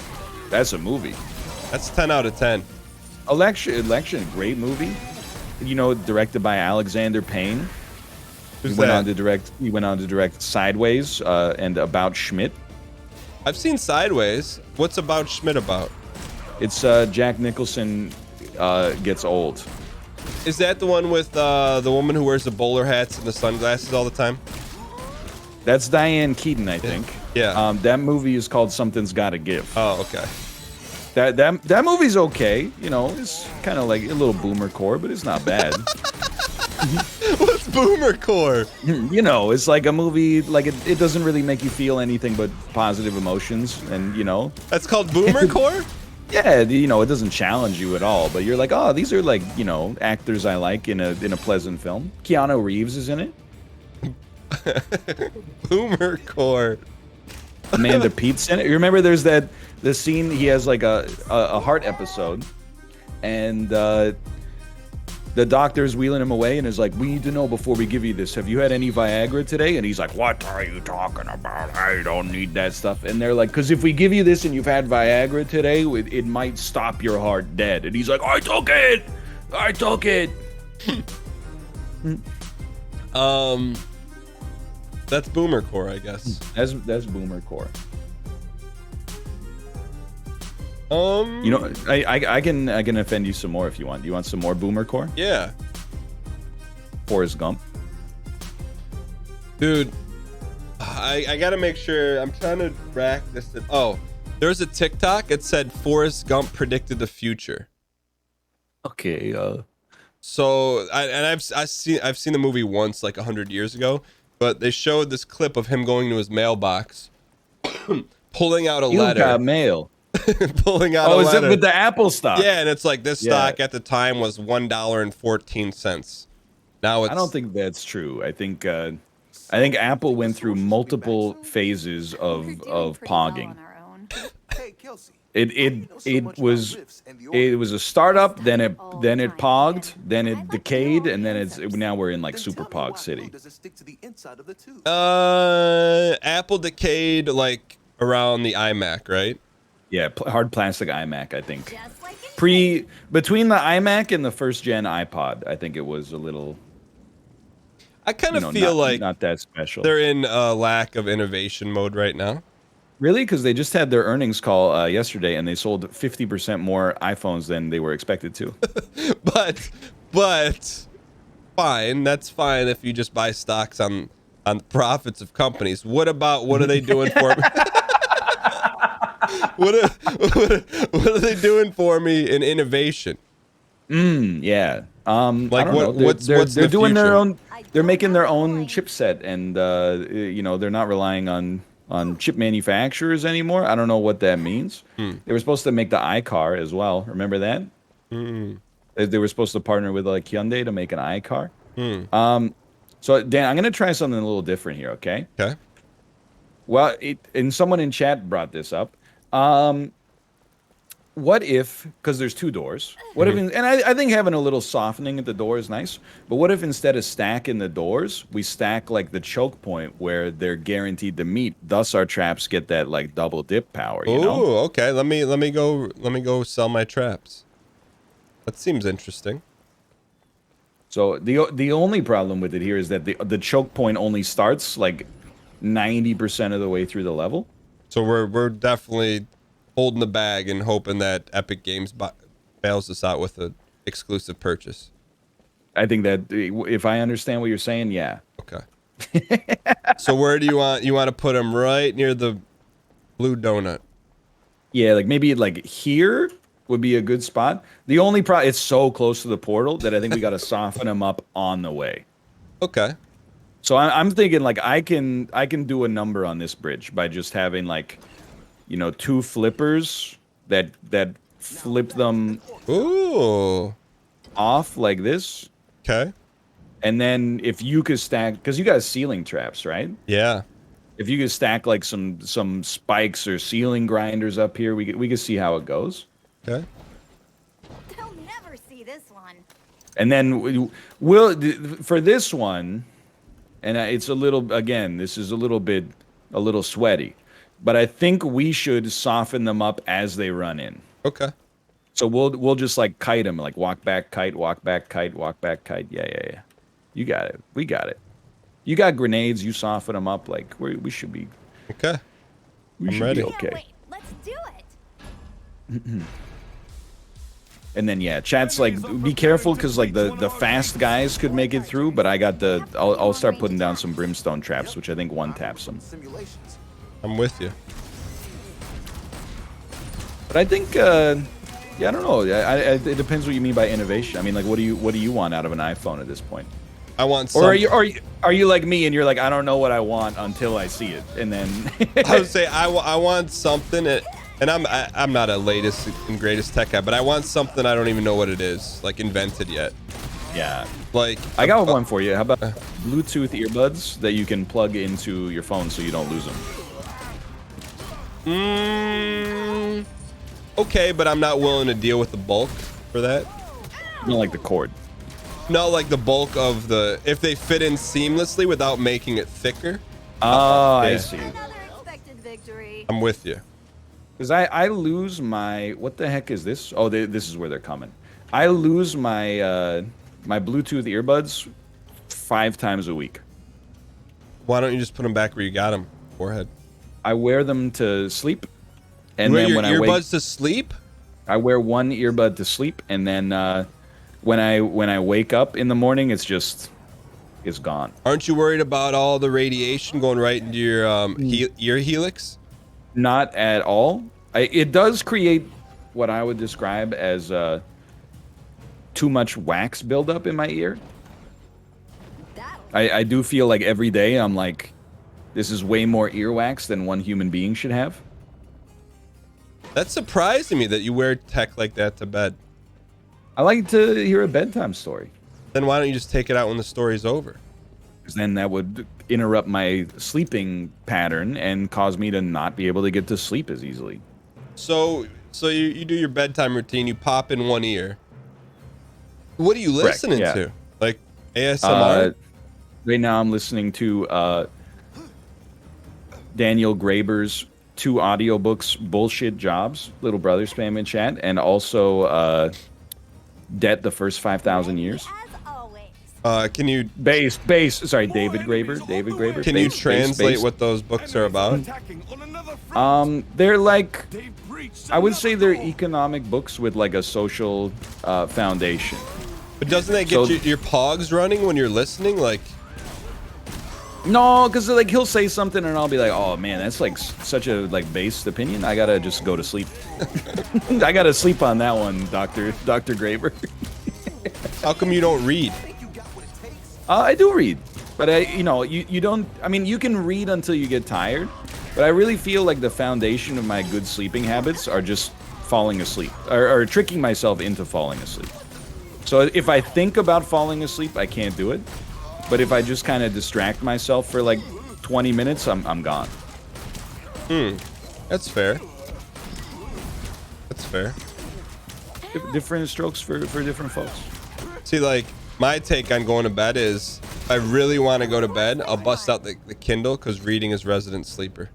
that's a movie. That's 10 out of 10. Election, great movie. You know, directed by Alexander Payne. Who's He went that? on to direct Sideways and About Schmidt. I've seen Sideways. What's About Schmidt about? It's Jack Nicholson gets old. Is that the one with the woman who wears the bowler hats and the sunglasses all the time? That's Diane Keaton, I think. Yeah. That movie is called Something's Gotta Give. Oh, okay. That movie's okay. You know, it's kind of like a little boomer core, but it's not bad. What's boomer core? You know, it's like a movie, like it doesn't really make you feel anything but positive emotions, and you know. That's called boomer core? Yeah, you know, it doesn't challenge you at all, but you're like, oh, these are like, you know, actors I like in a pleasant film. Keanu Reeves is in it. Boomer core. Amanda Pete's in it. You remember there's the scene, he has like a heart episode, and the doctor's wheeling him away and is like, we need to know before we give you this, have you had any Viagra today? And he's like, what are you talking about? I don't need that stuff. And they're like, because if we give you this and you've had Viagra today, it might stop your heart dead. And he's like, I took it. That's boomer core, I guess. That's boomer core. You know, I can offend you some more if you want. You want some more boomer core? Yeah. Forrest Gump. Dude, I gotta make sure. I'm trying to rack this. Oh, there's a TikTok. It said Forrest Gump predicted the future. Okay. So I've seen the movie once, like 100 years ago, but they showed this clip of him going to his mailbox, pulling out a letter. You got mail. Pulling out a letter. Oh, is it with the Apple stock? Yeah, and it's like this stock at the time was $1.14. Now it's. I don't think that's true. I think Apple went through multiple phases of pogging. It was a startup, then it pogged, then it decayed, and then now we're in like super pog city. Apple decayed like around the iMac, right? Yeah, hard plastic iMac, I think. Between the iMac and the first gen iPod, I think it was a little. I kind of feel like not that special. They're in lack of innovation mode right now. Really? Because they just had their earnings call yesterday, and they sold 50% more iPhones than they were expected to. but fine. That's fine if you just buy stocks on the profits of companies. What are they doing for me? What are they doing for me in innovation? Yeah. Like what's they're doing future? their own. They're making their own chipset, and you know, they're not relying on chip manufacturers anymore. I don't know what that means. They were supposed to make the iCar as well. Remember that? They were supposed to partner with like Hyundai to make an iCar. So Dan, I'm gonna try something a little different here. Okay. Okay. Well, and someone in chat brought this up. What if, because there's 2 doors, what if, and I think having a little softening at the door is nice, but what if instead of stacking the doors, we stack like the choke point where they're guaranteed to meet, thus our traps get that like double dip power, you know? Ooh, okay. Let me go sell my traps. That seems interesting. So the only problem with it here is that the choke point only starts like 90% of the way through the level. So we're definitely holding the bag and hoping that Epic Games bails us out with an exclusive purchase. I think that if I understand what you're saying, yeah. Okay. So where do you want to put them? Right near the blue donut. Yeah, like maybe like here would be a good spot. The only problem, it's so close to the portal that I think we got to soften them up on the way. Okay. So I'm thinking like I can do a number on this bridge by just having like, you know, 2 flippers that flip them Ooh. off like this. Okay. And then if you could stack, because you got ceiling traps, right? Yeah. If you could stack like some spikes or ceiling grinders up here, we could see how it goes. Okay. They'll never see this one. And then we'll for this one, and it's a little, again, this is a little sweaty, but I think we should soften them up as they run in. Okay. So we'll just like kite them, like walk back, kite, walk back, kite, walk back, kite. Yeah. You got it. We got it. You got grenades. You soften them up. Like we should be. Okay. I'm ready. Okay. Can't wait. Let's do it. And then yeah, chat's like, be careful because like the fast guys could make it through, but I got I'll start putting down some brimstone traps, which I think one taps them. I'm with you. But I think yeah, I don't know. It depends what you mean by innovation. I mean, like, what do you want out of an iPhone at this point? I want some. Or are you like me and you're like, I don't know what I want until I see it, and then I would say I want something, and I'm not a latest and greatest tech guy, but I want something I don't even know what it is, like invented yet. Yeah. Like I got one for you. How about Bluetooth earbuds that you can plug into your phone so you don't lose them? Okay, but I'm not willing to deal with the bulk for that. You don't like the cord. No, like the bulk of if they fit in seamlessly without making it thicker. Oh, I yeah. see. Another expected victory. I'm with you. Because I lose my, what the heck is this? Oh, this is where they're coming. I lose my my Bluetooth earbuds 5 times a week. Why don't you just put them back where you got them? Forehead. I wear them to sleep, and You wear then your when I wake, earbuds to sleep? I wear one earbud to sleep, and then when I wake up in the morning, it's gone. Aren't you worried about all the radiation going right into your ear helix? Not at all. It does create what I would describe as too much wax buildup in my ear. I do feel like every day I'm like, this is way more earwax than one human being should have. That's surprising me that you wear tech like that to bed. I like to hear a bedtime story. Then why don't you just take it out when the story's over? Because then that would interrupt my sleeping pattern and cause me to not be able to get to sleep as easily. So you do your bedtime routine, you pop in one ear. What are you listening yeah. to? Like ASMR? Right now I'm listening to Daniel Graeber's 2 audiobooks, Bullshit Jobs, Little Brother spam in chat, and also Debt the First 5,000 Years. As always. Can you Sorry, David Graeber. can you translate what those books are about? They're like, I would say they're economic books with like a social foundation. But doesn't that get your pogs running when you're listening? Like, no, because like he'll say something and I'll be like, oh man, that's like such a like based opinion. I gotta just go to sleep. I gotta sleep on that one, Dr. Graeber. how come you don't read? I do read, but you don't. I mean, you can read until you get tired, but I really feel like the foundation of my good sleeping habits are just falling asleep or tricking myself into falling asleep. So if I think about falling asleep, I can't do it. But if I just kind of distract myself for like 20 minutes, I'm gone. That's fair. That's fair. Different strokes for different folks. See, like, my take on going to bed is, if I really want to go to bed, I'll bust out the Kindle because reading is resident sleeper.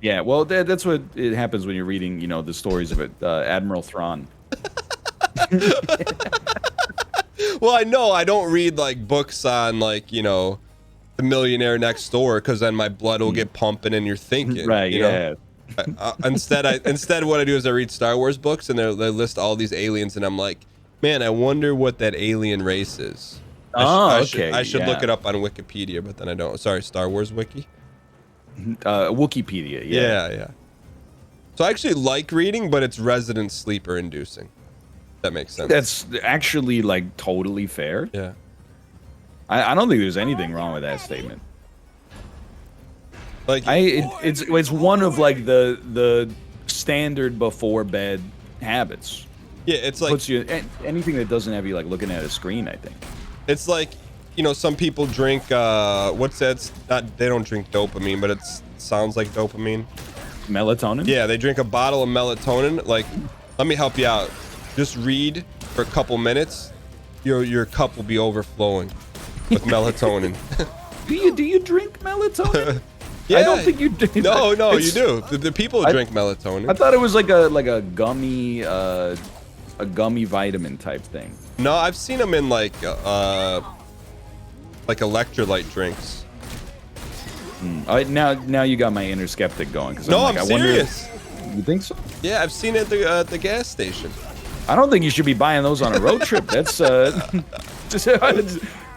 Yeah, well, that's what it happens when you're reading, you know, the stories of it. Admiral Thrawn. Well, I know I don't read like books on like, you know, the millionaire next door because then my blood will get pumping and you're thinking. Right, you yeah. know? Instead what I do is I read Star Wars books and they list all these aliens and I'm like, man, I wonder what that alien race is. I should look it up on Wikipedia, but then I don't. Sorry, Star Wars wiki. Wikipedia. Yeah. So I actually like reading, but it's resident sleeper inducing. That makes sense. That's actually like totally fair. Yeah. I don't think there's anything wrong with that statement. Like it's one of like the standard before bed habits. Yeah, it's like Puts you anything that doesn't have you like looking at a screen, I think. It's like, you know, some people drink what's that? It's not, they don't drink dopamine, but it sounds like dopamine. Melatonin? Yeah, they drink a bottle of melatonin. Like, let me help you out. Just read for a couple minutes. Your cup will be overflowing with melatonin. Do you drink melatonin? Yeah, I don't think you do. No, you do. The people drink melatonin. I thought it was like a gummy vitamin type thing. No, I've seen them in like electrolyte drinks. Now you got my inner skeptic going. No, I'm serious. You think so? Yeah, I've seen it at the gas station. I don't think you should be buying those on a road trip. That's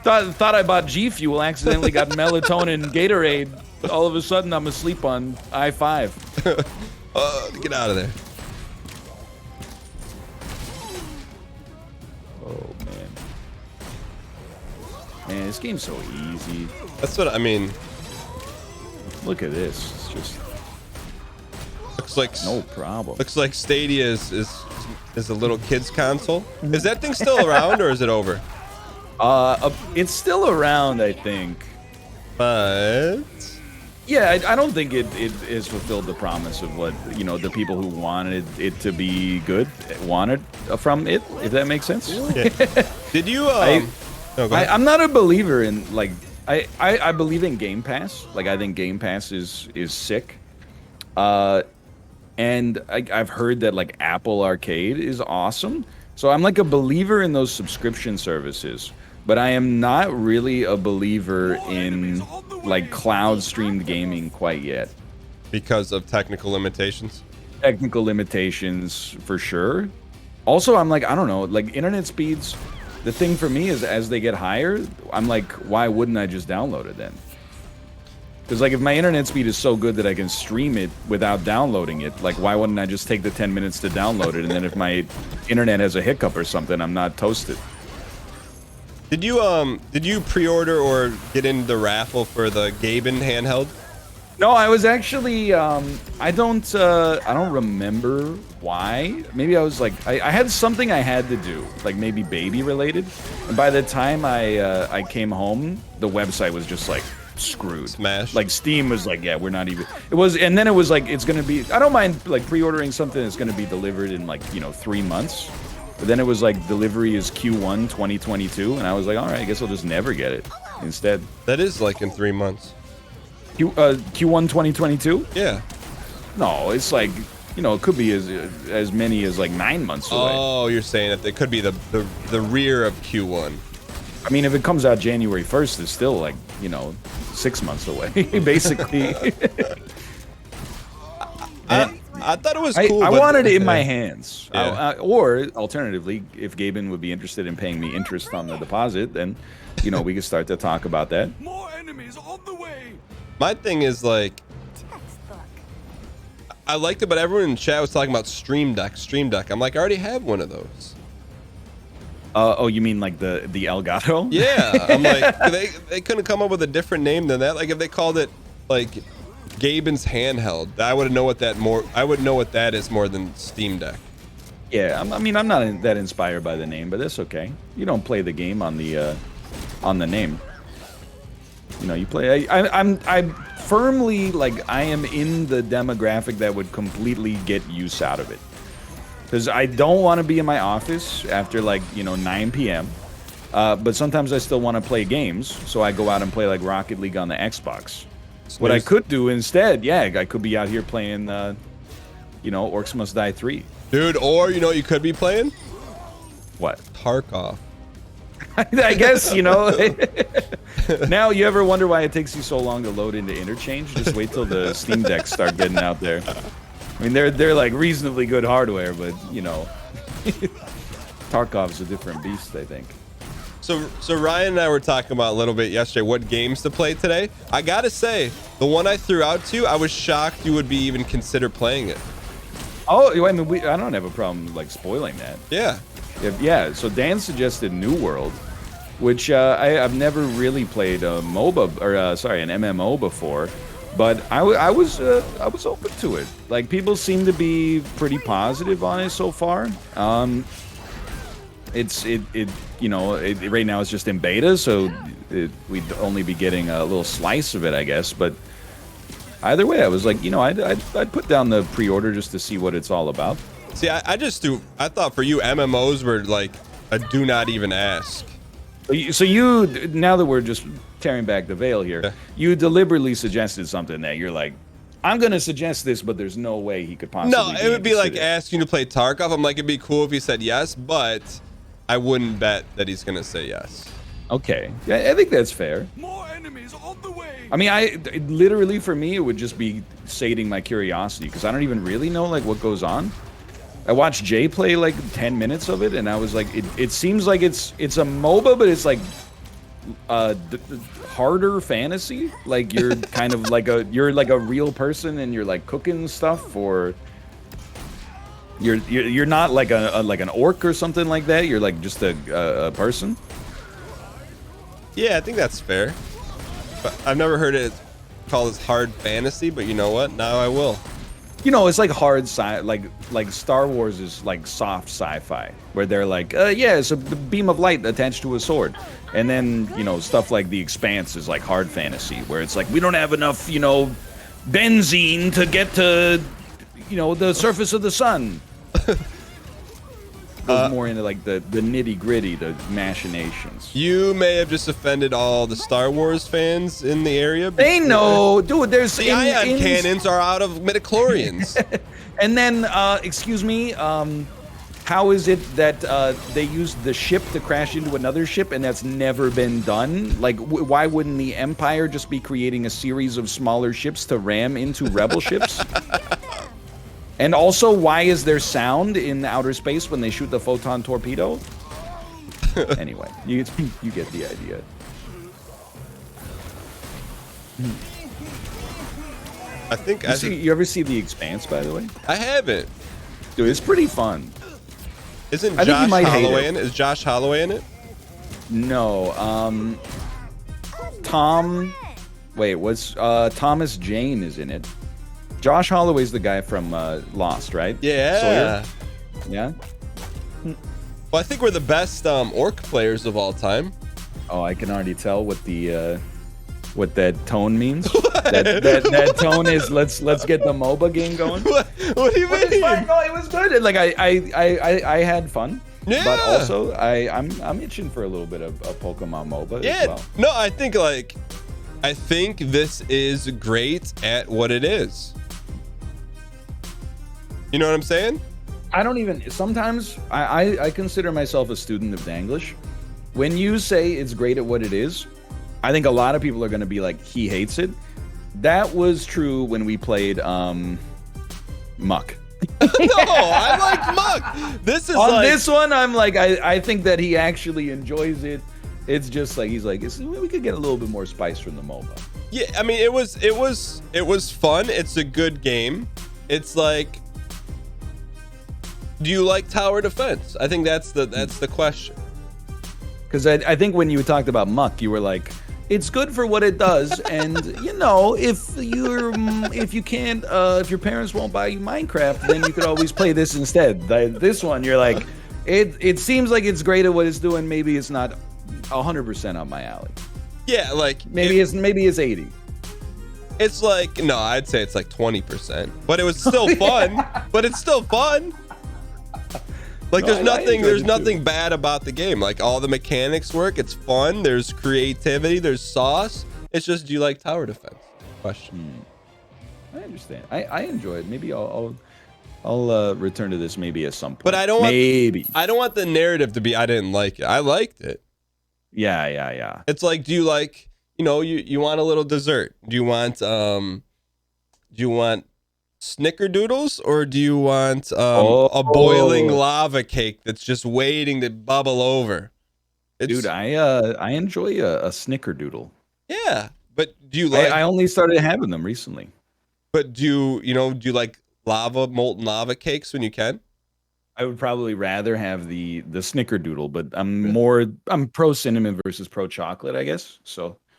thought I bought G Fuel, accidentally got melatonin Gatorade. All of a sudden, I'm asleep on I-5. Get out of there. Oh man, this game's so easy. That's what I mean. Look at this. It's just looks like no problem. Looks like Stadia is a little kid's console. Is that thing still around or is it over? It's still around, I think. But yeah, I don't think it has fulfilled the promise of what, you know, the people who wanted it to be good wanted from it, if that makes sense. Yeah. Did you no, go ahead. I'm not a believer in like I believe in Game Pass. Like I think Game Pass is sick. And I've heard that like Apple Arcade is awesome. So I'm like a believer in those subscription services, but I am not really a believer in like cloud streamed gaming quite yet. Because of technical limitations? Technical limitations for sure. Also, I'm like, I don't know, like internet speeds, the thing for me is as they get higher, I'm like, why wouldn't I just download it then? Because like if my internet speed is so good that I can stream it without downloading it, like why wouldn't I just take the 10 minutes to download it? And then if my internet has a hiccup or something, I'm not toasted. Did you pre-order or get into the raffle for the Gaben handheld? No, I was actually I don't remember why. Maybe I was like I had something I had to do, like maybe baby related. And by the time I came home, the website was just like screwed. Smashed. Like Steam was like, yeah, we're not even. It was, and then it was like it's gonna be. I don't mind like pre-ordering something that's gonna be delivered in like 3 months. But then it was like delivery is Q1 2022, and I was like, all right, I guess I'll just never get it instead. That is like in 3 months. Q1 2022? Yeah. No, it's like, it could be as many as like 9 months away. Oh, you're saying that it could be the rear of Q1. I mean, if it comes out January 1st, it's still like, 6 months away, basically. I thought it was cool. I but, wanted it in my hands. Yeah. Or alternatively, if Gaben would be interested in paying me interest on the deposit, then, we could start to talk about that. More enemies on the way. My thing is like, Textbook. I liked it, but everyone in chat was talking about Stream Deck. I'm like, I already have one of those. Oh, you mean like the Elgato? Yeah. I'm like, they couldn't come up with a different name than that. Like if they called it like Gaben's handheld, I would know what that is more than Steam Deck. Yeah, I'm not that inspired by the name, but that's okay. You don't play the game on the name. You play. I'm firmly like I am in the demographic that would completely get use out of it. because I don't want to be in my office after like 9 p.m. But sometimes I still want to play games, so I go out and play like Rocket League on the Xbox. What I could do instead, I could be out here playing, Orcs Must Die 3. Dude, or you could be playing? What? Tarkov. I guess, Now, you ever wonder why it takes you so long to load into Interchange? Just wait till the Steam Decks start getting out there. I mean, they're like reasonably good hardware, but, Tarkov's a different beast, I think. So Ryan and I were talking about a little bit yesterday what games to play today. I gotta say, the one I threw out to you, I was shocked you would be even consider playing it. Oh, I mean, I don't have a problem like spoiling that. Yeah. Yeah. So Dan suggested New World, which I've never really played a MOBA or an MMO before, but I was open to it. Like people seem to be pretty positive on it so far. Right now it's just in beta, so we'd only be getting a little slice of it, I guess. But either way, I was like, I'd put down the pre-order just to see what it's all about. See, I thought for you MMOs were like a do not even ask. So you, now that we're just tearing back the veil here, you deliberately suggested something that you're like, I'm going to suggest this, but there's no way he could possibly. No, it would be like asking you to play Tarkov. I'm like, it'd be cool if he said yes, but I wouldn't bet that he's going to say yes. Okay. Yeah, I think that's fair. More enemies on the way. I mean, literally for me, it would just be sating my curiosity because I don't even really know like what goes on. I watched Jay play like 10 minutes of it, and I was like, it seems like it's a MOBA, but it's like harder fantasy. Like you're kind of like you're like a real person, and you're like cooking stuff, or you're not like like an orc or something like that. You're like just a person. Yeah, I think that's fair. But I've never heard it called as hard fantasy, but you know what? Now I will. It's like hard like Star Wars is like soft sci-fi, where they're like, yeah, it's a beam of light attached to a sword. And then, stuff like The Expanse is like hard fantasy, where it's like, we don't have enough, benzene to get to, the surface of the sun. Goes more into like the nitty-gritty, the machinations. You may have just offended all the Star Wars fans in the area. They know, dude. There's the ion cannons are out of midichlorians. And then, excuse me, how is it that they used the ship to crash into another ship, and that's never been done? Like, why wouldn't the Empire just be creating a series of smaller ships to ram into rebel ships? And also, why is there sound in outer space when they shoot the photon torpedo? Anyway, you get the idea. I think you ever see The Expanse, by the way? I haven't. Dude, it's pretty fun. Isn't Josh Holloway in it? Is Josh Holloway in it? No. Thomas Jane is in it. Josh Holloway's the guy from Lost, right? Yeah. Sawyer? Yeah? Well, I think we're the best orc players of all time. Oh, I can already tell what that tone means. That tone is let's get the MOBA game going. What do you mean? No, it was good. Like I had fun. Yeah. But also I'm itching for a little bit of a Pokemon MOBA as well. No, I think this is great at what it is. You know what I'm saying? Sometimes I consider myself a student of Danglish. When you say it's great at what it is, I think a lot of people are going to be like, he hates it. That was true when we played Muck. No, I like Muck. This one, I'm like, I think that he actually enjoys it. It's just like, he's like, we could get a little bit more spice from the MOBA. Yeah, I mean, it was fun. It's a good game. It's like, do you like tower defense? I think that's the question. Because I think when you talked about Muck, you were like, it's good for what it does, and if your parents won't buy you Minecraft, then you could always play this instead. This one, you're like, it seems like it's great at what it's doing. Maybe it's not 100% up my alley. Yeah, like maybe it's 80. It's like, no, I'd say it's like 20%, but it was still fun. But it's still fun. Like No, there's I nothing enjoyed there's it, nothing too. bad about the game. Like all the mechanics work. It's fun. There's creativity. There's sauce. It's just, do you like tower defense? Question. I understand. I enjoy it. Maybe I'll return to this maybe at some point. But I don't want maybe. I don't want the narrative to be I didn't like it. I liked it. Yeah. It's like, do you like, you want a little dessert? Do you want snickerdoodles, or do you want a boiling lava cake that's just waiting to bubble over? Dude, I enjoy a snickerdoodle. Yeah, but do you like? I only started having them recently. But do you like molten lava cakes when you can? I would probably rather have the snickerdoodle, but I'm pro cinnamon versus pro chocolate, I guess. So